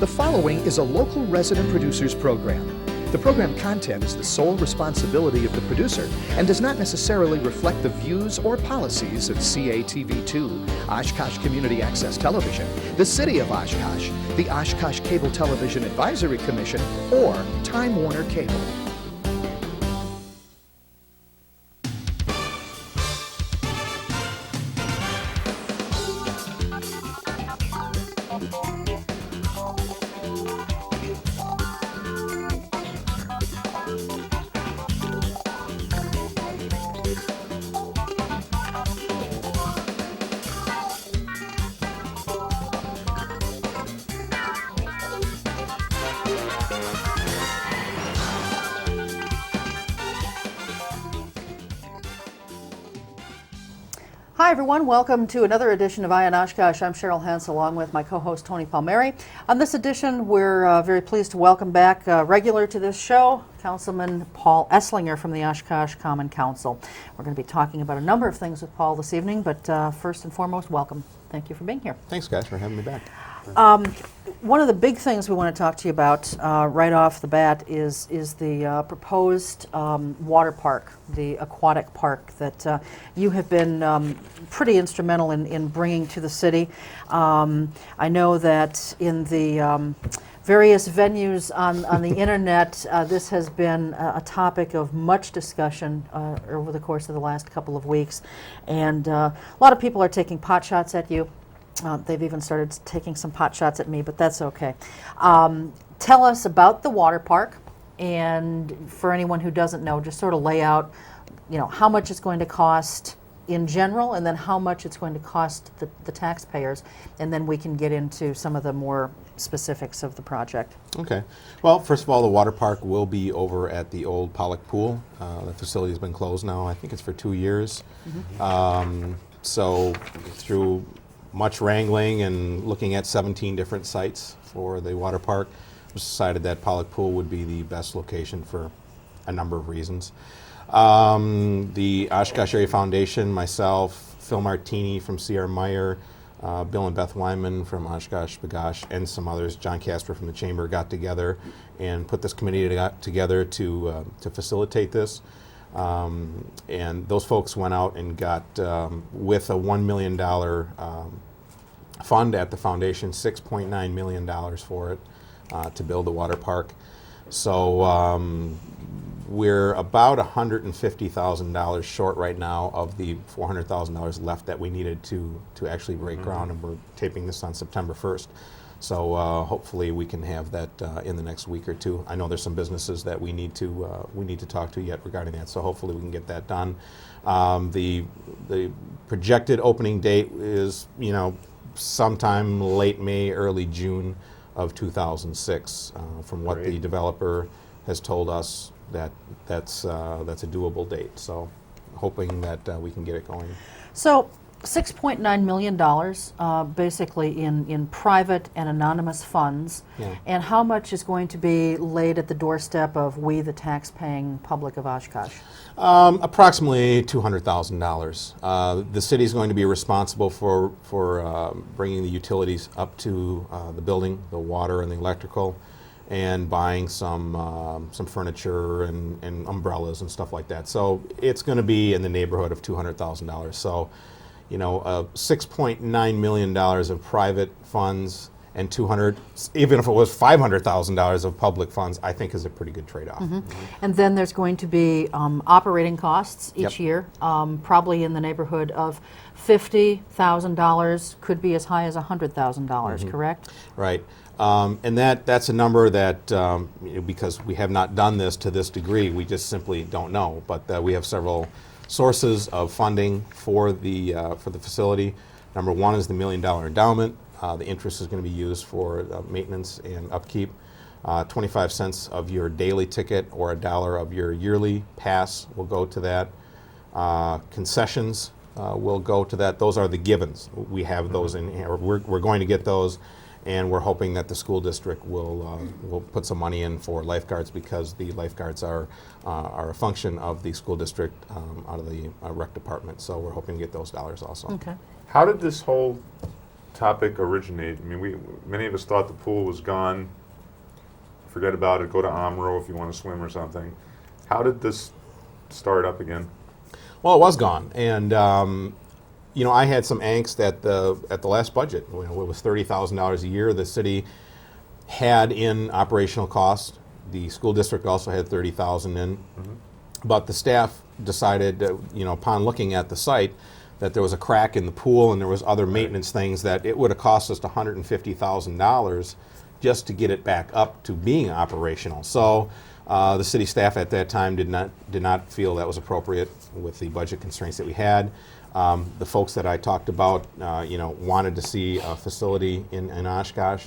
The following is a local resident producers program. The program content is the sole responsibility of the producer and does not necessarily reflect the views or policies of CATV2, Oshkosh Community Access Television, the City of Oshkosh, the Oshkosh Cable Television Advisory Commission, or Time Warner Cable. Hi everyone, welcome to another edition of Eye on Oshkosh. I'm Cheryl Hentz along with my co-host Tony Palmeri. On this edition, we're very pleased to welcome back regular to this show, Councilman Paul Esslinger from the Oshkosh Common Council. We're going to be talking about a number of things with Paul this evening, but first and foremost, welcome. Thank you for being here. Thanks guys for having me back. One of the big things we want to talk to you about right off the bat is the proposed water park, the aquatic park that you have been pretty instrumental in bringing to the city. I know that in the various venues on the internet, this has been a topic of much discussion over the course of the last couple of weeks, and a lot of people are taking pot shots at you. They've even started taking some pot shots at me, but that's okay. Tell us about the water park, and for anyone who doesn't know, just sort of lay out, how much it's going to cost in general, and then how much it's going to cost the taxpayers, and then we can get into some of the more specifics of the project. Okay. Well, first of all, the water park will be over at the old Pollock Pool. The facility has been closed now. I think it's for 2 years. Mm-hmm. So through much wrangling and looking at 17 different sites for the water park, it was decided that Pollock Pool would be the best location for a number of reasons. The Oshkosh Area Foundation, myself, Phil Martini from C.R. Meyer, Bill and Beth Wyman from Oshkosh B'gosh, and some others, John Casper from the Chamber, got together and put this committee together to facilitate this. And those folks went out and got, with a $1 million fund at the foundation, $6.9 million for it to build the water park. So we're about $150,000 short right now of the $400,000 left that we needed to actually break ground, and we're taping this on September 1st. So hopefully we can have that in the next week or two. I know there's some businesses that we need to talk to yet regarding that. So hopefully we can get that done. The projected opening date is sometime late May, early June of 2006. From what the developer has told us, that's a doable date. So hoping that we can get it going. So $6.9 million basically in private and anonymous funds. Yeah. And how much is going to be laid at the doorstep of we, the tax-paying public of Oshkosh? Approximately $200,000. The city is going to be responsible for bringing the utilities up to the building, the water and the electrical, and buying some furniture and umbrellas and stuff like that. So it's going to be in the neighborhood of $200,000. So $6.9 million of private funds and even if it was $500,000 of public funds, I think is a pretty good trade-off. Mm-hmm. And then there's going to be operating costs each year, probably in the neighborhood of $50,000, could be as high as $100,000, correct? Right. And that's a number that, because we have not done this to this degree, we just simply don't know. But we have several sources of funding for the facility. Number one is the $1 million endowment. The interest is going to be used for maintenance and upkeep. 25 cents of your daily ticket or $1 of your yearly pass will go to that. Concessions will go to that. Those are the givens. We have those in here. We're going to get those, and we're hoping that the school district will put some money in for lifeguards, because the lifeguards are a function of the school district out of the rec department. So we're hoping to get those dollars also. Okay. How did this whole topic originate? I mean, many of us thought the pool was gone. Forget about it. Go to Amro if you want to swim or something. How did this start up again? Well, it was gone, and I had some angst at the last budget. It was $30,000 a year the city had in operational costs. The school district also had $30,000 in, but the staff decided, upon looking at the site, that there was a crack in the pool and there was other maintenance things that it would have cost us $150,000 just to get it back up to being operational. So the city staff at that time did not feel that was appropriate with the budget constraints that we had. The folks that I talked about, wanted to see a facility in Oshkosh.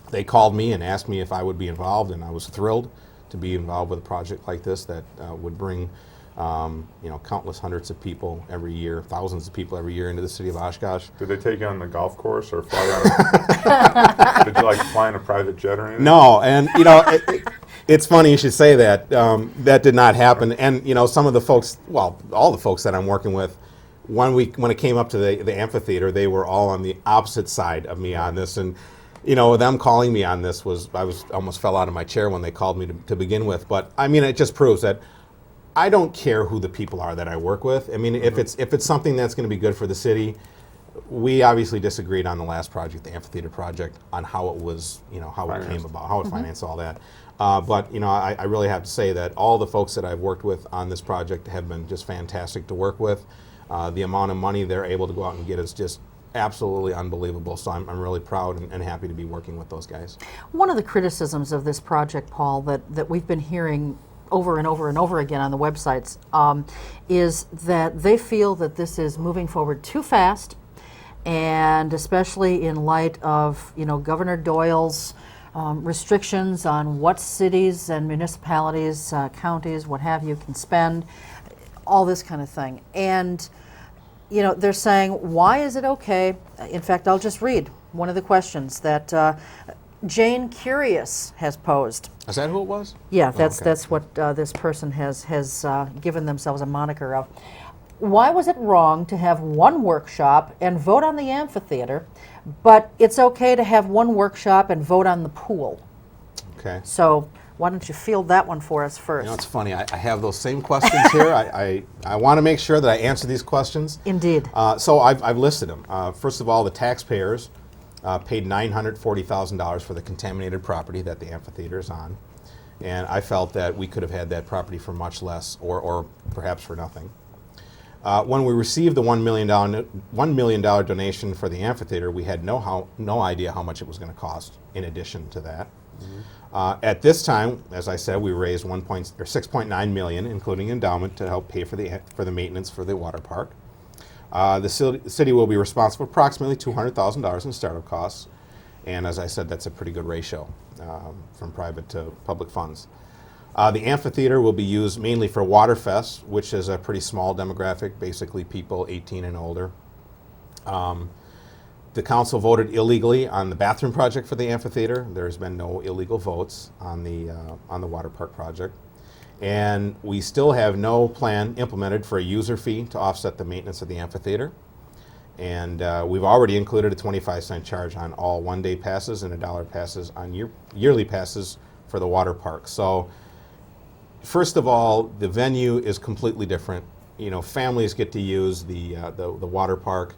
They called me and asked me if I would be involved, and I was thrilled to be involved with a project like this that would bring countless hundreds of people every year, thousands of people every year into the city of Oshkosh. Did they take you on the golf course or fly out? Did you fly in a private jet or anything? No, and it's funny you should say that. That did not happen. And some of the folks, well, all the folks that I'm working with, when it came up to the amphitheater, they were all on the opposite side of me on this. And them calling me on this I almost fell out of my chair when they called me to begin with. But I mean, it just proves that I don't care who the people are that I work with. I mean, if it's something that's going to be good for the city, we obviously disagreed on the last project, the amphitheater project, on how it was, how it came about, how it financed all that. But I really have to say that all the folks that I've worked with on this project have been just fantastic to work with. The amount of money they're able to go out and get is just absolutely unbelievable. So I'm really proud and happy to be working with those guys. One of the criticisms of this project, Paul, that we've been hearing over and over and over again on the websites is that they feel that this is moving forward too fast, and especially in light of Governor Doyle's restrictions on what cities and municipalities, counties, what have you, can spend, all this kind of thing. And they're saying, why is it okay? In fact, I'll just read one of the questions that Jane Curious has posed. Is that who it was? Yeah, that's okay. that's what this person has given themselves a moniker of. Why was it wrong to have one workshop and vote on the amphitheater, but it's okay to have one workshop and vote on the pool? Okay. So why don't you field that one for us first? It's funny. I have those same questions here. I want to make sure that I answer these questions. Indeed. So I've listed them. First of all, the taxpayers paid $940,000 for the contaminated property that the amphitheater is on. And I felt that we could have had that property for much less or perhaps for nothing. When we received the $1 million donation for the amphitheater, we had no idea how much it was going to cost in addition to that. At this time, as I said, we raised $6.9 million, including endowment, to help pay for the maintenance for the water park. The city will be responsible for approximately $200,000 in startup costs, and as I said, that's a pretty good ratio from private to public funds. The amphitheater will be used mainly for Waterfest, which is a pretty small demographic, basically people 18 and older. The council voted illegally on the bathroom project for the amphitheater. There's been no illegal votes on the water park project. And we still have no plan implemented for a user fee to offset the maintenance of the amphitheater. And we've already included a 25-cent charge on all one-day passes and $1 passes on yearly passes for the water park. So first of all, the venue is completely different. Families get to use the water park.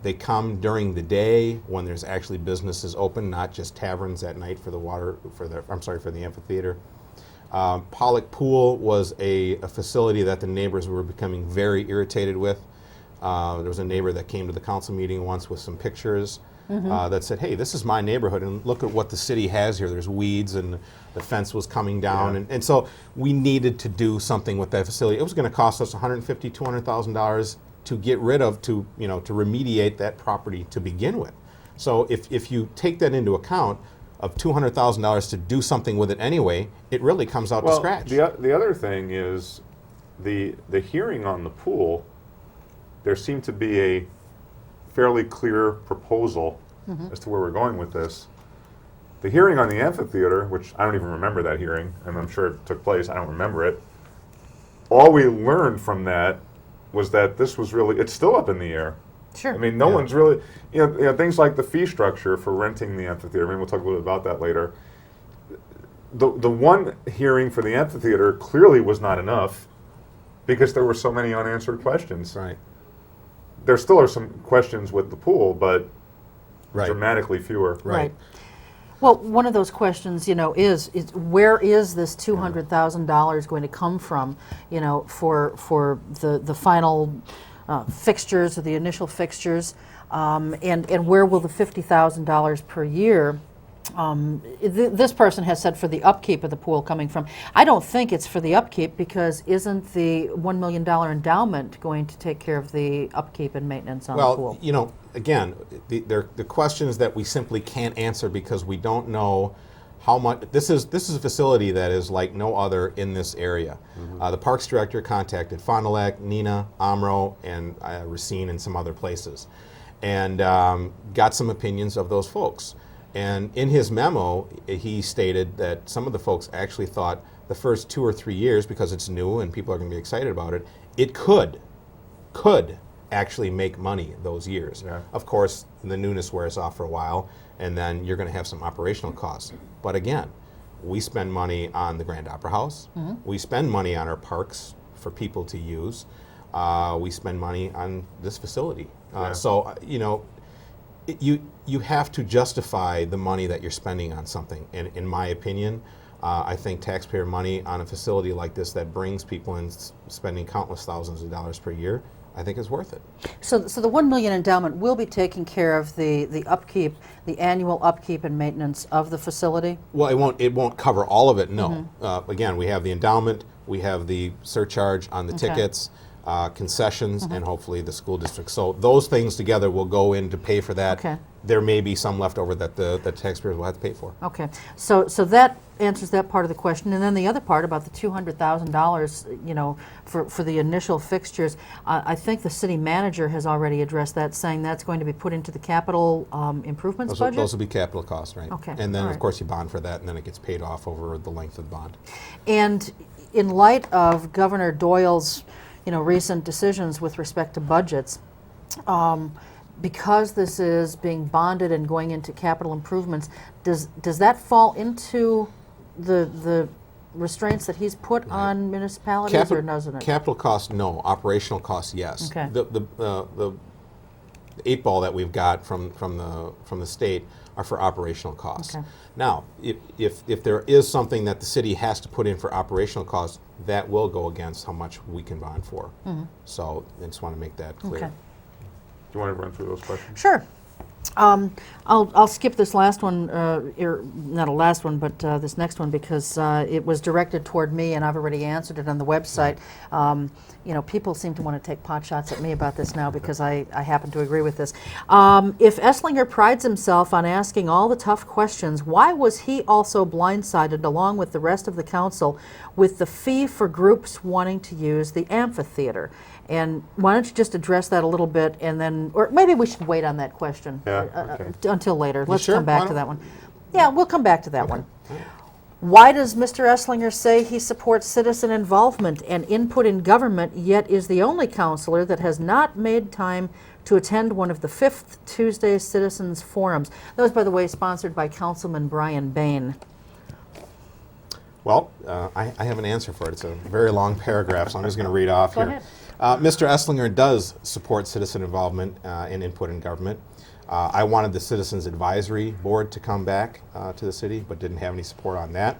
They come during the day when there's actually businesses open, not just taverns at night for the amphitheater. Pollock Pool was a facility that the neighbors were becoming very irritated with. There was a neighbor that came to the council meeting once with some pictures that said, hey, this is my neighborhood, and look at what the city has here. There's weeds, and the fence was coming down. Yeah. And so we needed to do something with that facility. It was going to cost us $150,000, $200,000 to get rid of, to remediate that property to begin with. So if you take that into account, of $200,000 to do something with it anyway, it really comes out to scratch. The other thing is the hearing on the pool, there seemed to be a fairly clear proposal as to where we're going with this. The hearing on the amphitheater, which I don't even remember that hearing, and I'm sure it took place, I don't remember it. All we learned from that was that this was really, it's still up in the air. Sure. I mean, no one's really, things like the fee structure for renting the amphitheater. I mean, we'll talk a little bit about that later. The one hearing for the amphitheater clearly was not enough because there were so many unanswered questions. Right. There still are some questions with the pool, but Right. dramatically fewer. Right. Well, one of those questions, is where is this $200,000 going to come from, for the final fixtures or the initial fixtures, and where will the $50,000 per year? This person has said for the upkeep of the pool coming from. I don't think it's for the upkeep because isn't the $1 million endowment going to take care of the upkeep and maintenance on the pool? Well, again, the questions that we simply can't answer because we don't know how much. This is a facility that is like no other in this area. The Parks Director contacted Fond du Lac, Nina, Amro, and Racine and some other places, and got some opinions of those folks. And in his memo, he stated that some of the folks actually thought the first 2 or 3 years, because it's new and people are going to be excited about it, it could actually make money those years. Yeah. Of course, the newness wears off for a while, and then you're going to have some operational costs. But again, we spend money on the Grand Opera House. We spend money on our parks for people to use. We spend money on this facility. So, you have to justify the money that you're spending on something. And in my opinion, I think taxpayer money on a facility like this that brings people in spending countless thousands of dollars per year, I think is worth it. So the $1 million endowment will be taking care of the upkeep, the annual upkeep and maintenance of the facility? Well, it won't cover all of it, no. Again, we have the endowment, we have the surcharge on the tickets, concessions, and hopefully the school district. So those things together will go in to pay for that. Okay. There may be some left over that the taxpayers will have to pay for. Okay, so that answers that part of the question, and then the other part about the $200,000, for the initial fixtures. I think the city manager has already addressed that, saying that's going to be put into the capital improvements budget. Those will be capital costs, right? Okay, And then all of right. course you bond for that, and then it gets paid off over the length of the bond. And in light of Governor Doyle's, recent decisions with respect to budgets, because this is being bonded and going into capital improvements, does that fall into the restraints that he's put on municipalities, or doesn't it? Capital costs, no. Operational costs, yes. Okay. The 8 ball that we've got from the state are for operational costs. Okay. Now, if there is something that the city has to put in for operational costs, that will go against how much we can bond for. So I just want to make that clear. Okay. Do you want to run through those questions? Sure. I'll skip this last one, not a last one, but this next one, because it was directed toward me, and I've already answered it on the website. People seem to want to take pot shots at me about this now because I happen to agree with this. If Esslinger prides himself on asking all the tough questions, why was he also blindsided, along with the rest of the council, with the fee for groups wanting to use the amphitheater? And why don't you just address that a little bit, and then, or maybe we should wait on that question until later. Let's sure? come back Why to that don't- one. Yeah, we'll come back to that one. Why does Mr. Esslinger say he supports citizen involvement and input in government, yet is the only councilor that has not made time to attend one of the 5th Tuesday Citizens Forums? That was, by the way, sponsored by Councilman Brian Bain. Well, I have an answer for it. It's a very long paragraph, so I'm just going to read off Go here. ahead. Mr. Esslinger does support citizen involvement and input in government. I wanted the Citizens Advisory Board to come back to the city, but didn't have any support on that.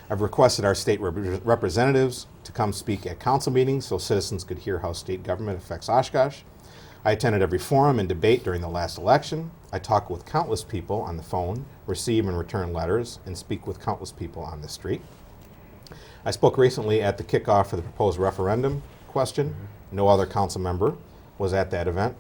I've requested our state representatives to come speak at council meetings so citizens could hear how state government affects Oshkosh. I attended every forum and debate during the last election. I talk with countless people on the phone, receive and return letters, and speak with countless people on the street. I spoke recently at the kickoff for the proposed referendum question. No other council member was at that event.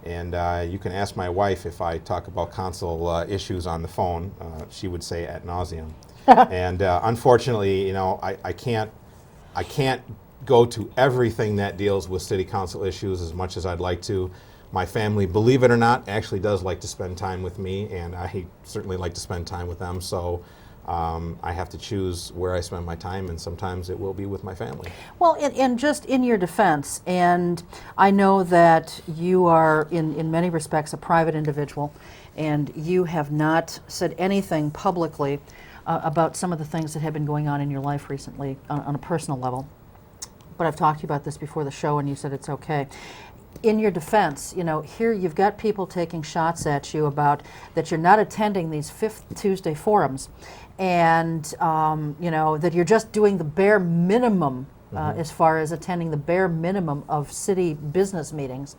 And you can ask my wife if I talk about council issues on the phone. She would say ad nauseum. And unfortunately, I can't go to everything that deals with city council issues as much as I'd like to. My family, believe it or not, actually does like to spend time with me, and I certainly like to spend time with them. So I have to choose where I spend my time, and sometimes it will be with my family. Well, and just in your defense, and I know that you are in many respects a private individual, and you have not said anything publicly about some of the things that have been going on in your life recently on a personal level. But I've talked to you about this before the show, and you said it's okay. In your defense, you know, here you've got people taking shots at you about that you're not attending these Fifth Tuesday forums, and you know, that you're just doing the bare minimum as far as attending the bare minimum of city business meetings.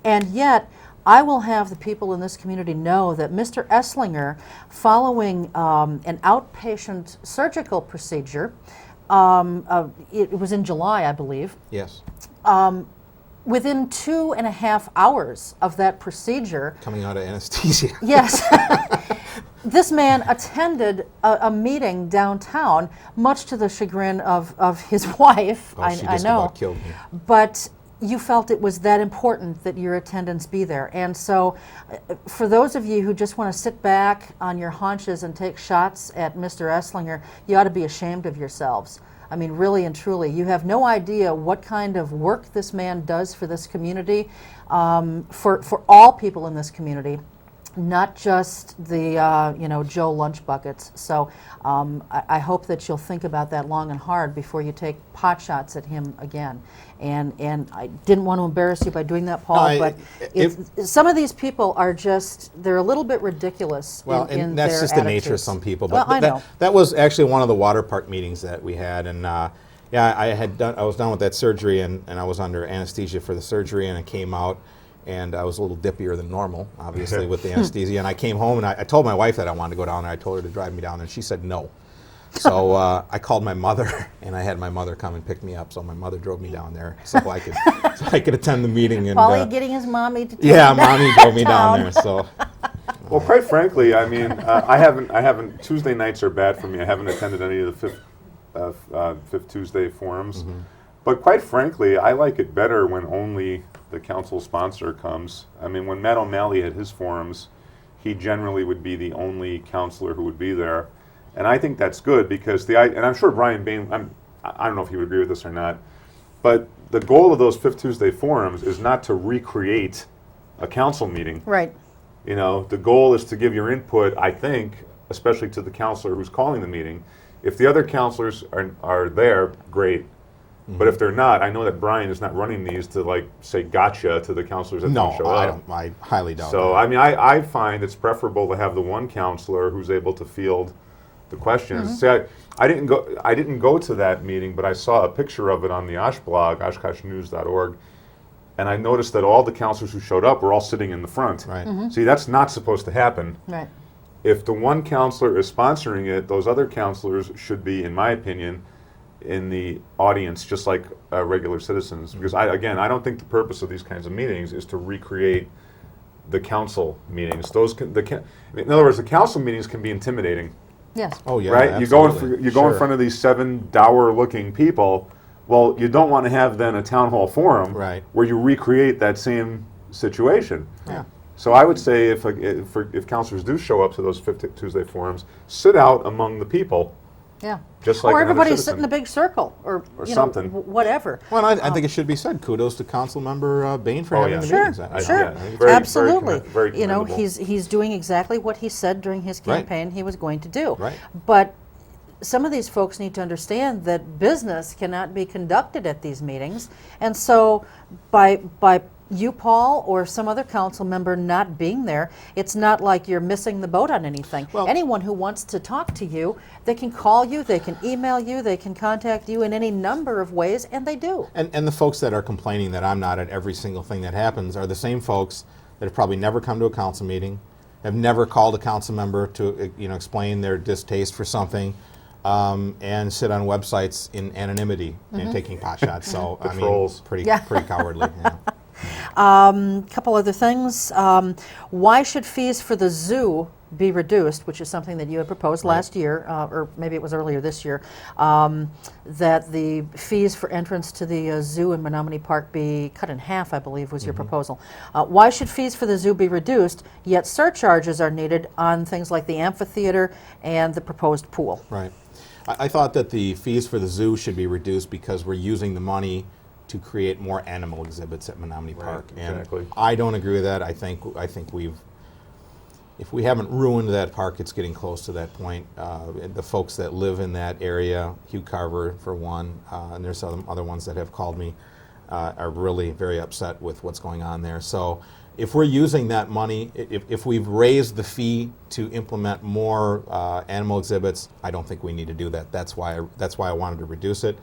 And yet, I will have the people in this community know that Mr. Esslinger, following an outpatient surgical procedure, it was in July, I believe, Yes. within 2.5 hours of that procedure, Coming out of anesthesia. yes, this man attended a meeting downtown, much to the chagrin of his wife. Oh, she I just know, about killed me. but you felt it was that important that your attendance be there. And so for those of you who just want to sit back on your haunches and take shots at Mr. Esslinger, you ought to be ashamed of yourselves. I mean, really and truly, you have no idea what kind of work this man does for this community, for all people in this community, not just the you know, Joe lunch buckets. So I hope that you'll think about that long and hard before you take pot shots at him again. And I didn't want to embarrass you by doing that, Paul, but some of these people are just, they're a little bit ridiculous Well, in and that's their just the nature of attitudes. some people. Well, But I know. that was actually one of the water park meetings that we had, and yeah, I was done with that surgery, and I was under anesthesia for the surgery, and I came out, and I was a little dippier than normal, obviously, with the anesthesia. And I came home, and I told my wife that I wanted to go down there. I told her to drive me down, and she said no. So I called my mother, and I had my mother come and pick me up. So my mother drove me down there so I could attend the meeting. And Paulie getting his mommy to take yeah, him mommy drove me down there. So Well, quite frankly, I mean, I haven't. Tuesday nights are bad for me. I haven't attended any of the Fifth Tuesday forums. But quite frankly, I like it better when only the council sponsor comes. I mean, when Matt O'Malley had his forums, he generally would be the only counselor who would be there. And I think that's good because and I'm sure Brian Bain, I don't know if he would agree with this or not, but the goal of those Fifth Tuesday forums is not to recreate a council meeting. Right. You know, the goal is to give your input, I think, especially to the counselor who's calling the meeting. If the other counselors are there, great. But if they're not, I know that Brian is not running these to, like, say gotcha to the counselors that don't show up. I highly doubt So, that. I mean, I find it's preferable to have the one counselor who's able to field the questions. See, I didn't go to that meeting, but I saw a picture of it on the Osh blog, oshkoshnews.org, and I noticed that all the counselors who showed up were all sitting in the front. Right. See, that's not supposed to happen. Right. If the one counselor is sponsoring it, those other counselors should be, in my opinion, in the audience, just like regular citizens. Because I don't think the purpose of these kinds of meetings is to recreate the council meetings. In other words, the council meetings can be intimidating, Yes. Oh yeah, right? You go in absolutely. front of these 7 dour-looking people. Well, you don't want to have then a town hall forum Right. where you recreate that same situation. Yeah. So I would say if counselors do show up to those Fifth Tuesday forums, sit out among the people. Yeah. Just like or another everybody sit citizen. in a big circle, or you something. know, whatever. Well, I think it should be said. Kudos to Council Member Bain for Oh, having yeah. the Sure, meetings. I sure, think it's Very- absolutely. very You know, commendable. he's doing exactly what he said during his Right. campaign he was going to do. Right. But some of these folks need to understand that business cannot be conducted at these meetings, and so by you, Paul, or some other council member not being there, it's not like you're missing the boat on anything. Well- Anyone who wants to talk to you, they can call you, they can email you, they can contact you in any number of ways, and they do. And the folks that are complaining that I'm not at every single thing that happens are the same folks that have probably never come to a council meeting, have never called a council member to explain their distaste for something, and sit on websites in anonymity and taking pot shots. So The I trolls. mean, pretty Yeah. pretty cowardly. Yeah. Couple other things. Why should fees for the zoo be reduced, which is something that you had proposed last year, or maybe it was earlier this year, that the fees for entrance to the zoo in Menominee Park be cut in half, I believe was your proposal. Why should fees for the zoo be reduced, yet surcharges are needed on things like the amphitheater and the proposed pool? Right. I thought that the fees for the zoo should be reduced because we're using the money to create more animal exhibits at Menominee Park. exactly. And I don't agree with that. I think we've, if we haven't ruined that park, it's getting close to that point. The folks that live in that area, Hugh Carver for one, and there's some other ones that have called me, are really very upset with what's going on there. So if we're using that money, if we've raised the fee to implement more animal exhibits, I don't think we need to do that. That's why I wanted to reduce it.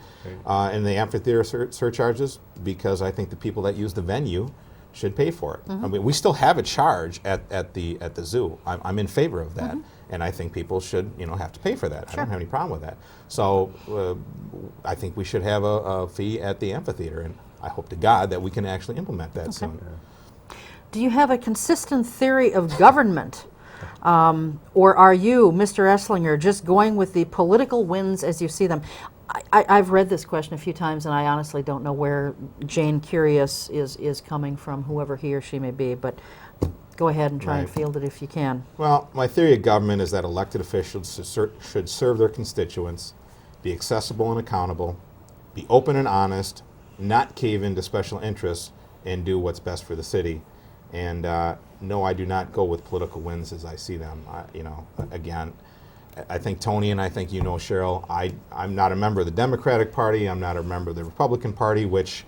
And the amphitheater surcharges, because I think the people that use the venue should pay for it. I mean, we still have a charge at the zoo. I'm in favor of that, and I think people should have to pay for that. I don't have any problem with that. So I think we should have a fee at the amphitheater, and I hope to God that we can actually implement that soon. Do you have a consistent theory of government? Or are you, Mr. Esslinger, just going with the political winds as you see them? I've read this question a few times, and I honestly don't know where Jane Curious is coming from, whoever he or she may be, but go ahead and try and field it if you can. Well, my theory of government is that elected officials should serve their constituents, be accessible and accountable, be open and honest, not cave into special interests, and do what's best for the city. And no, I do not go with political winds as I see them. Again, I think Tony and I think Cheryl, I'm not a member of the Democratic Party. I'm not a member of the Republican Party, which,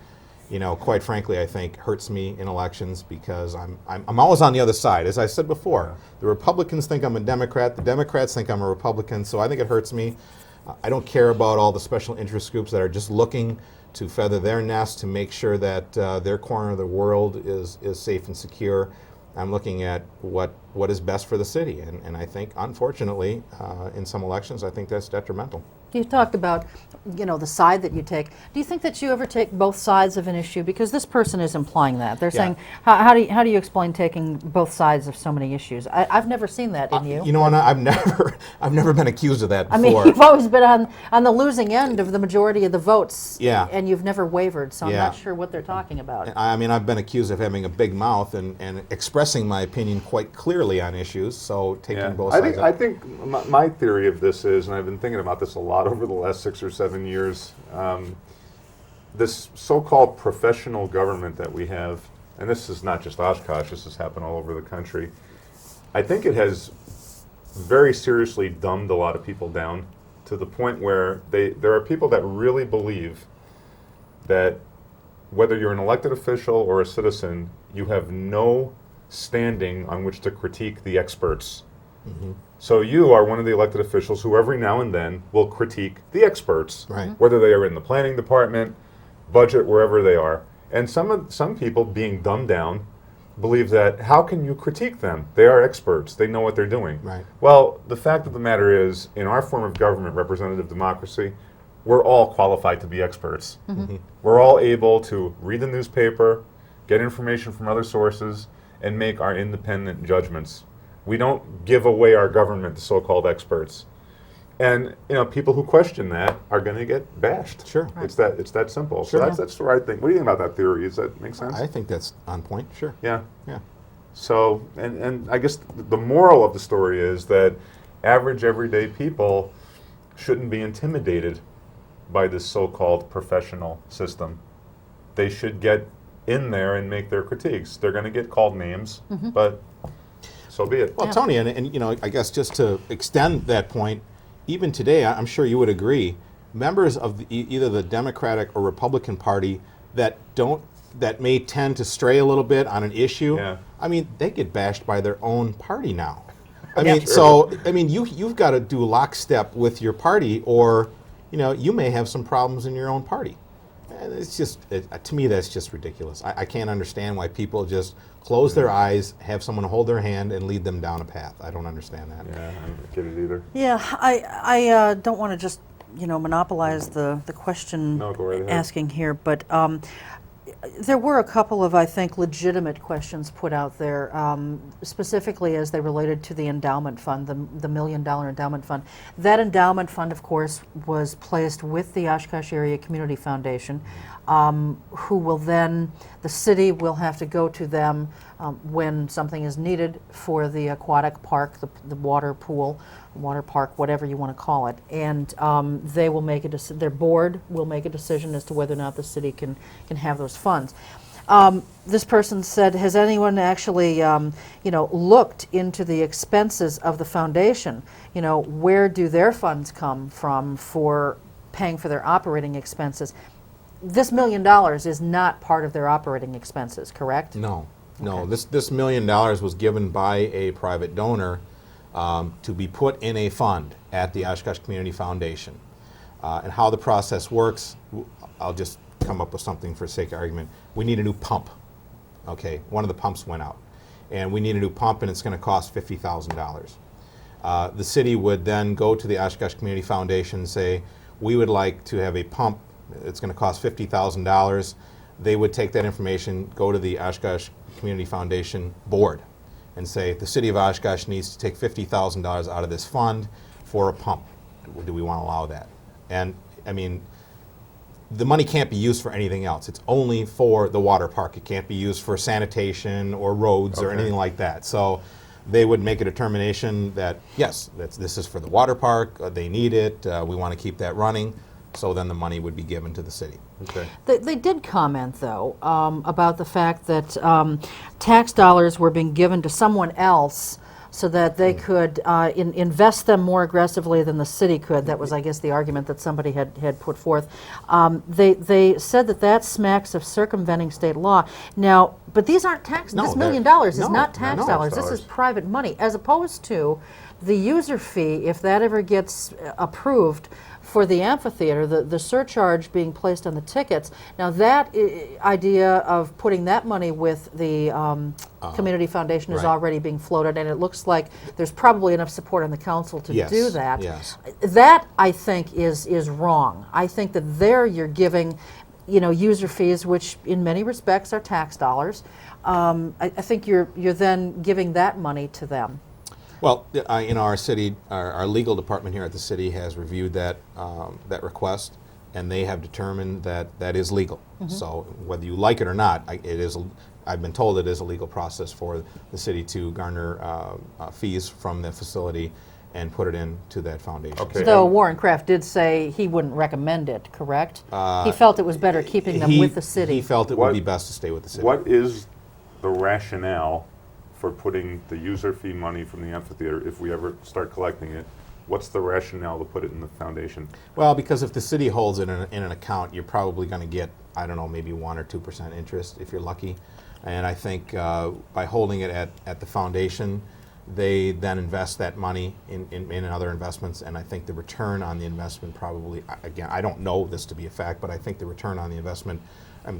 quite frankly, I think hurts me in elections because I'm always on the other side. As I said before, the Republicans think I'm a Democrat. The Democrats think I'm a Republican. So I think it hurts me. I don't care about all the special interest groups that are just looking to feather their nest to make sure that their corner of the world is safe and secure. I'm looking at what is best for the city, and I think, unfortunately, in some elections, I think that's detrimental. You talked about, the side that you take. Do you think that you ever take both sides of an issue? Because this person is implying that. They're saying, how do you explain taking both sides of so many issues? I've never seen that in you. And I've never been accused of that before. I mean, you've always been on the losing end of the majority of the votes, and you've never wavered, so I'm not sure what they're talking about. I mean, I've been accused of having a big mouth and expressing my opinion quite clearly on issues, so taking both sides. I think my theory of this is, and I've been thinking about this a lot over the last 6 or 7 years, this so-called professional government that we have, and this is not just Oshkosh, this has happened all over the country, I think it has very seriously dumbed a lot of people down to the point where there are people that really believe that whether you're an elected official or a citizen, you have no standing on which to critique the experts. So you are one of the elected officials who every now and then will critique the experts, whether they are in the planning department, budget, wherever they are. And some people, being dumbed down, believe that how can you critique them? They are experts. They know what they're doing. Well, the fact of the matter is, in our form of government, representative democracy, we're all qualified to be experts. We're all able to read the newspaper, get information from other sources, and make our independent judgments. We don't give away our government to so-called experts. And people who question that are going to get bashed. Sure. It's that simple. Sure. So that's the right thing. What do you think about that theory? Does that make sense? I think that's on point. Sure. Yeah. Yeah. So, and I guess the moral of the story is that average everyday people shouldn't be intimidated by this so-called professional system. They should get in there and make their critiques. They're going to get called names, but so be it. Well, Tony, and I guess just to extend that point, even today, I'm sure you would agree, members of either the Democratic or Republican Party that may tend to stray a little bit on an issue, I mean, they get bashed by their own party now. I mean, so you've got to do lockstep with your party, or you may have some problems in your own party. And it's just, to me, that's just ridiculous. I can't understand why people just close their eyes, have someone hold their hand, and lead them down a path. I don't understand that. Yeah, I don't get it either. Yeah, I don't want to just monopolize the question No, go right ahead. asking here, but There were a couple of, I think, legitimate questions put out there, specifically as they related to the endowment fund, the $1 million endowment fund. That endowment fund, of course, was placed with the Oshkosh Area Community Foundation, who will then, the city will have to go to them when something is needed for the aquatic park, the water pool, water park, whatever you want to call it, and they will make their board will make a decision as to whether or not the city can have those funds. This person said, has anyone actually, looked into the expenses of the foundation? Where do their funds come from for paying for their operating expenses? This $1 million is not part of their operating expenses, correct? No. Okay. This $1 million was given by a private donor to be put in a fund at the Oshkosh Community Foundation. And how the process works, I'll just come up with something for sake of argument. We need a new pump. Okay, one of the pumps went out, and we need a new pump, and it's going to cost $50,000. The city would then go to the Oshkosh Community Foundation and say, we would like to have a pump. It's going to cost $50,000. They would take that information, go to the Oshkosh Community Foundation board, and say, the city of Oshkosh needs to take $50,000 out of this fund for a pump. Do we want to allow that? And I mean, the money can't be used for anything else. It's only for the water park. It can't be used for sanitation or roads or anything like that. So they would make a determination that, yes, this is for the water park, they need it, we want to keep that running. So then the money would be given to the city. Okay. They did comment, though, about the fact that tax dollars were being given to someone else so that they could invest them more aggressively than the city could. That was, I guess, the argument that somebody had put forth. They said that smacks of circumventing state law. Now, but these aren't tax. No, this $1 million is not tax dollars. This is private money, as opposed to the user fee, if that ever gets approved for the amphitheater, the surcharge being placed on the tickets. Now that idea of putting that money with the community foundation is right. already being floated, and it looks like there's probably enough support on the council to Yes, do that. yes. That, I think, is wrong. I think that there you're giving user fees, which in many respects are tax dollars. I think you're then giving that money to them. Well, our city, our legal department here at the city has reviewed that request, and they have determined that that is legal. So whether you like it or not, it is. I've been told it is a legal process for the city to garner fees from the facility and put it into that foundation. Okay. Though Warren Kraft did say he wouldn't recommend it, correct? He felt it was better keeping them with the city. He felt it would be best to stay with the city. What is the rationale for putting the user fee money from the amphitheater, if we ever start collecting it? What's the rationale to put it in the foundation? Well, because if the city holds it in an account, you're probably going to get, I don't know, maybe 1 or 2% interest if you're lucky. And I think by holding it at the foundation, they then invest that money in other investments, and I think the return on the investment probably, again, I don't know this to be a fact, but I think the return on the investment,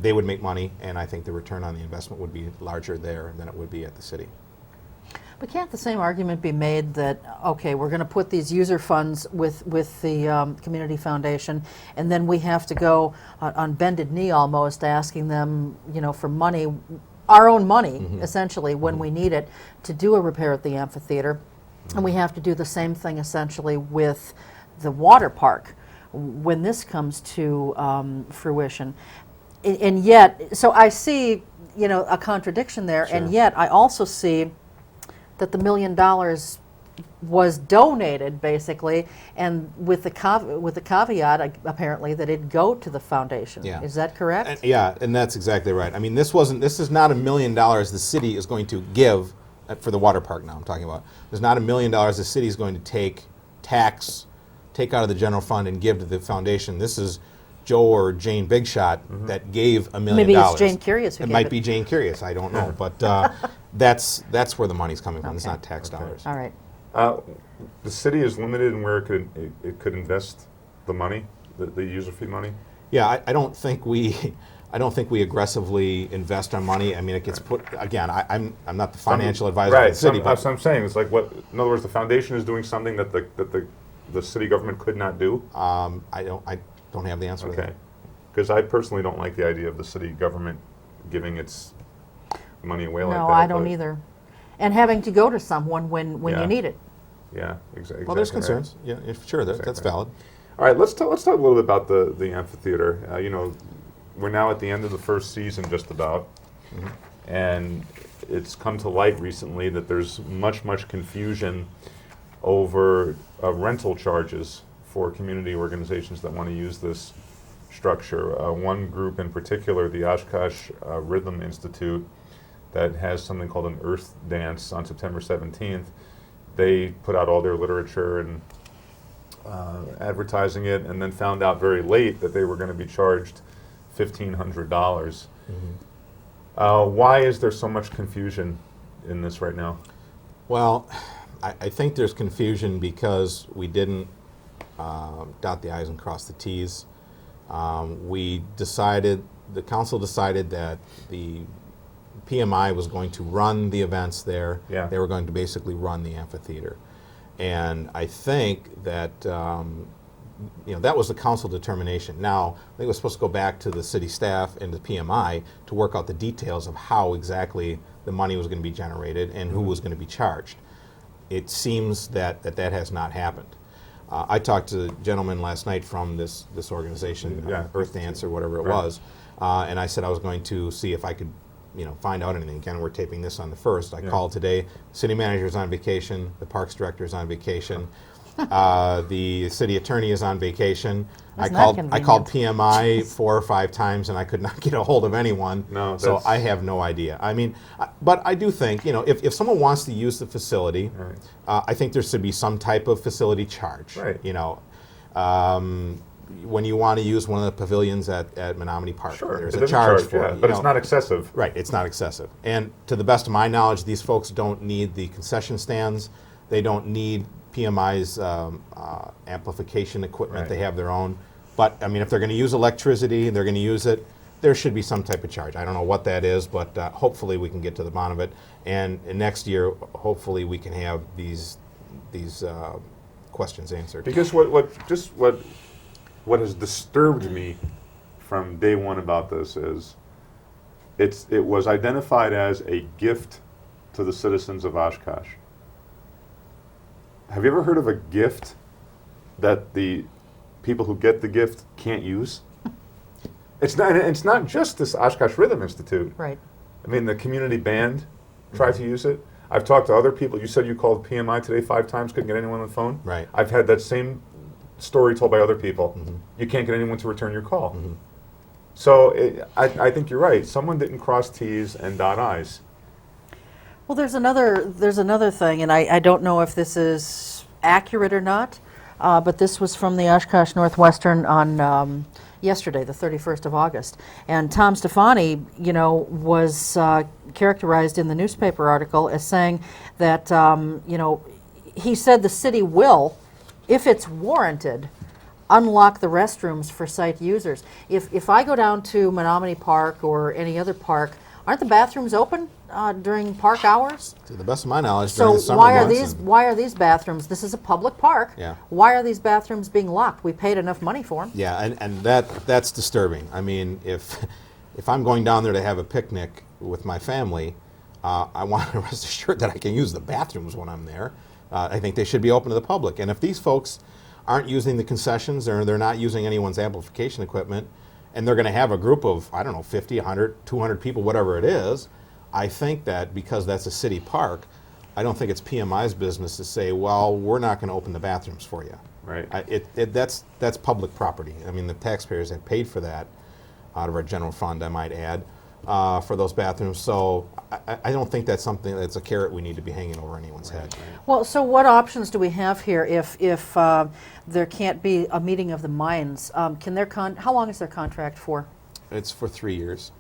they would make money, and I think the return on the investment would be larger there than it would be at the city. But can't the same argument be made that, okay, we're going to put these user funds with the community foundation, and then we have to go on bended knee almost asking them, for money, our own money, essentially, when we need it, to do a repair at the amphitheater, and we have to do the same thing essentially with the water park when this comes to fruition. And yet, so I see, a contradiction there, Sure. and yet I also see that the $1 million was donated, basically, and with the caveat, apparently, that it go to the foundation. Yeah. Is that correct? And that's exactly right. I mean, this is not $1 million the city is going to give for the water park now I'm talking about. There's not $1 million the city is going to take out of the general fund and give to the foundation. This is Joe or Jane Bigshot that gave $1 million. Maybe it's Jane Curious who It gave might it. be Jane Curious, I don't know. But that's where the money's coming from. It's not tax dollars. All right. The city is limited in where it could invest the money, the user fee money. Yeah, I don't think we aggressively invest our money. I mean, it gets put again. I'm not the financial advisor of the city, but That's what I'm saying. It's like in other words, the foundation is doing something that the city government could not do. I don't have the answer to Okay, that. because I personally don't like the idea of the city government giving its money away like that. No, I don't but- either. And having to go to someone when Yeah. you need it. Yeah, exactly. Well, there's concerns. Yeah, sure, that's Exactly. valid. All right, let's talk a little bit about the amphitheater. You know, we're now at the end of the first season, just about, and it's come to light recently that there's much confusion over rental charges for community organizations that want to use this structure. One group in particular, the Oshkosh Rhythm Institute, that has something called an Earth Dance on September 17th. They put out all their literature and advertising it, and then found out very late that they were going to be charged $1,500. Why is there so much confusion in this right now? Well, I think there's confusion because we didn't dot the i's and cross the t's. The council decided that the PMI was going to run the events there. Yeah. They were going to basically run the amphitheater. And I think that that was the council determination. Now, I think it was supposed to go back to the city staff and the PMI to work out the details of how exactly the money was going to be generated and who was going to be charged. It seems that has not happened. I talked to a gentleman last night from this organization, Yeah. Earth Dance or whatever it Right. was, and I said I was going to see if I could find out anything. Again, we're taping this on the 1st. I called today. City manager's on vacation. The parks director's on vacation. The city attorney is on vacation. I Isn't that called convenient? PMI 4 or 5 times, and I could not get a hold of anyone. No, so that's- I have no idea. I mean, but I do think if someone wants to use the facility, Right. I think there should be some type of facility charge. Right. When you want to use one of the pavilions at Menominee Park, Sure, there's it a is charge for yeah, it. but it's not excessive. Right, it's not excessive. And to the best of my knowledge, these folks don't need the concession stands. They don't need PMI's amplification equipment. Right. They have their own. But, I mean, if they're going to use electricity and they're going to use it, there should be some type of charge. I don't know what that is, but hopefully we can get to the bottom of it. And next year, hopefully we can have these questions answered. Because what has disturbed me from day one about this is it was identified as a gift to the citizens of Oshkosh. Have you ever heard of a gift that the people who get the gift can't use? It's not just this Oshkosh Rhythm Institute. Right. I mean, the community band tried to use it. I've talked to other people. You said you called PMI today 5 times, couldn't get anyone on the phone? Right. I've had that same story told by other people. You can't get anyone to return your call. So I think you're right. Someone didn't cross T's and dot I's. Well, there's another thing, and I don't know if this is accurate or not, but this was from the Oshkosh Northwestern on yesterday, the 31st of August. And Tom Stefani, was characterized in the newspaper article as saying that, he said the city will, if it's warranted, unlock the restrooms for site users. If I go down to Menominee Park or any other park, aren't the bathrooms open during park hours? To the best of my knowledge, during So the summer why are months why are these bathrooms? This is a public park. Yeah. Why are these bathrooms being locked? We paid enough money for them. Yeah, and that's disturbing. I mean, if I'm going down there to have a picnic with my family, I want to rest assured that I can use the bathrooms when I'm there. I think they should be open to the public. And if these folks aren't using the concessions or they're not using anyone's amplification equipment, and they're going to have a group of, 50, 100, 200 people, whatever it is, I think that because that's a city park, I don't think it's PMI's business to say, well, we're not going to open the bathrooms for you. Right. That's public property. I mean, the taxpayers have paid for that out of our general fund, I might add, for those bathrooms. So I don't think that's something that's a carrot we need to be hanging over anyone's head. Well, so what options do we have here if there can't be a meeting of the minds? How long is their contract for? It's for 3 years.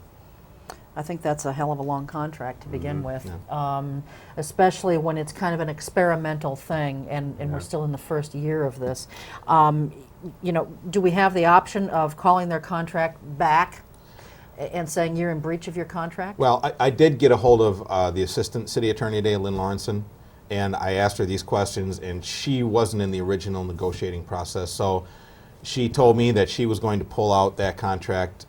I think that's a hell of a long contract to begin with, yeah. Especially when it's kind of an experimental thing, and we're still in the first year of this. Do we have the option of calling their contract back and saying you're in breach of your contract? Well, I did get a hold of the assistant city attorney today, Lynn Lawrenson, and I asked her these questions, and she wasn't in the original negotiating process. So she told me that she was going to pull out that contract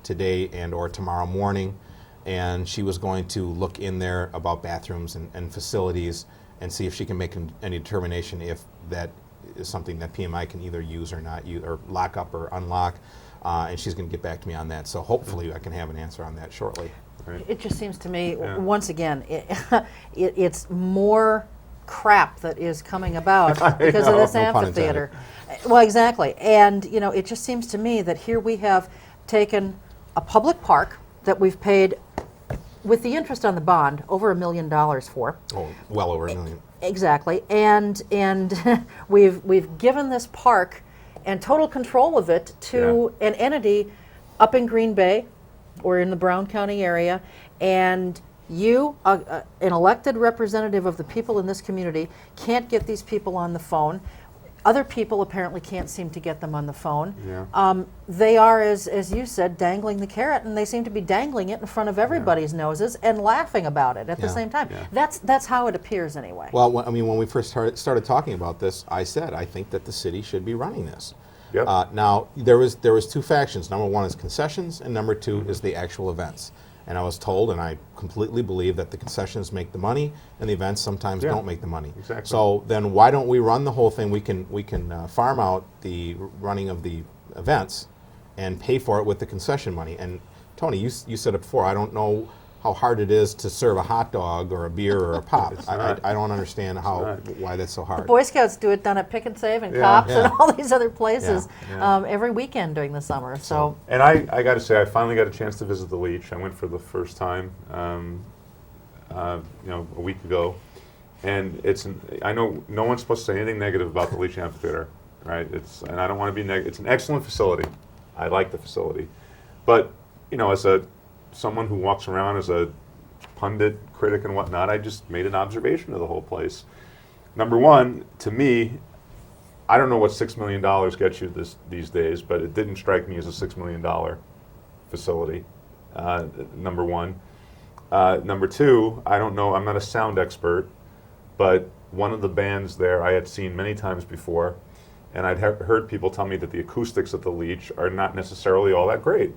today and or tomorrow morning. and she was going to look in there about bathrooms and facilities and see if she can make any determination if that is something that PMI can either use or not use, or lock up or unlock. And she's going to get back to me on that. So hopefully I can have an answer on that shortly. Right. It just seems to me, once again, it's more crap that is coming about because of this No pun amphitheater. Well, exactly. And, you know, it just seems to me that here we have taken a public park that we've paid, with the interest on the bond, over $1 million for. Oh, well over $1 million. Exactly. And we've given this park and total control of it to an entity up in Green Bay or in the Brown County area, and you, an elected representative of the people in this community, can't get these people on the phone. Other people apparently can't seem to get them on the phone. Yeah. They are, as you said, dangling the carrot, and they seem to be dangling it in front of everybody's noses and laughing about it at the same time. Yeah. That's how it appears anyway. Well, I mean, when we first started talking about this, I said I think that the city should be running this. Yep. Now there was two factions. Number one is concessions, and number two is the actual events. And I was told, and I completely believe, that the concessions make the money, and the events sometimes don't make the money. Exactly. So then, why don't we run the whole thing? We can farm out the running of the events, and pay for it with the concession money. And Tony, you said it before. I don't know how hard it is to serve a hot dog or a beer or a pop. I don't understand why that's so hard. Boy Scouts do it down at Pick and Save and Yeah. Cops Yeah. and all these other places Yeah. every weekend during the summer. So And I got to say, I finally got a chance to visit the Leach. I went for the first time, a week ago, and I know no one's supposed to say anything negative about the Leach Amphitheater, right? And I don't want to be negative. It's an excellent facility. I like the facility, but as someone who walks around as a pundit, critic, and whatnot, I just made an observation of the whole place. Number one, to me, I don't know what $6 million gets you these days, but it didn't strike me as a $6 million facility, number one. Number two, I don't know, I'm not a sound expert, but one of the bands there I had seen many times before, and I'd heard people tell me that the acoustics at the Leach are not necessarily all that great.